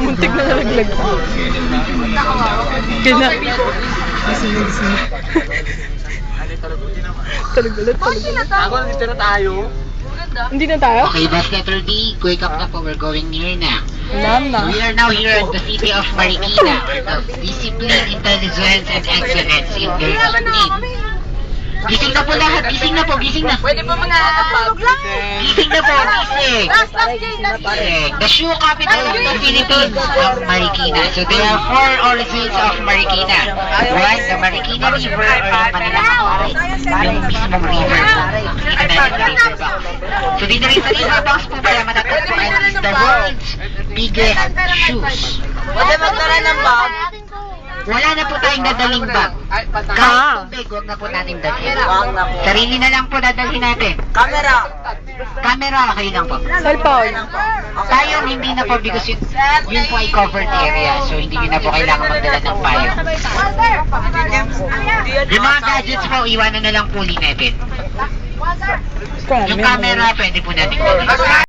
Muntik na nalaglag. Kina. Gising na. Talag ulit. Dito na tayo. Hindi na tayo? Okay, bus letter D, wake up na po, we're going near na. Alam na. We are now here at the city of Marikina, of discipline, intelligence, and excellence in their routine. Gising na po lahat, gising na po, gising na. Pwede pa mga atapag. Gising na po, gising. The shoe capital of the Philippines, of Marikina. So there are 4 origins of Marikina. One, the Marikina River or yung Manila, yung mismong river. Kita natin yung river box. So dito rin sa river box po pala matatagpuan is the world's biggest shoes. Pwede magdala ng bag. Wala na po tayong dadaling bag. Kahit tubig, huwag na po natin dalhin. Sarili na lang po dadalhin natin. Camera. Camera, okay lang po. Cellphone. Tayo hindi na po because yun po ay covered area. So hindi nyo na po kailangan magdala ng payo. Yung mga gadgets po, iwanan na lang po ulit natin. Yung camera, pwede po natin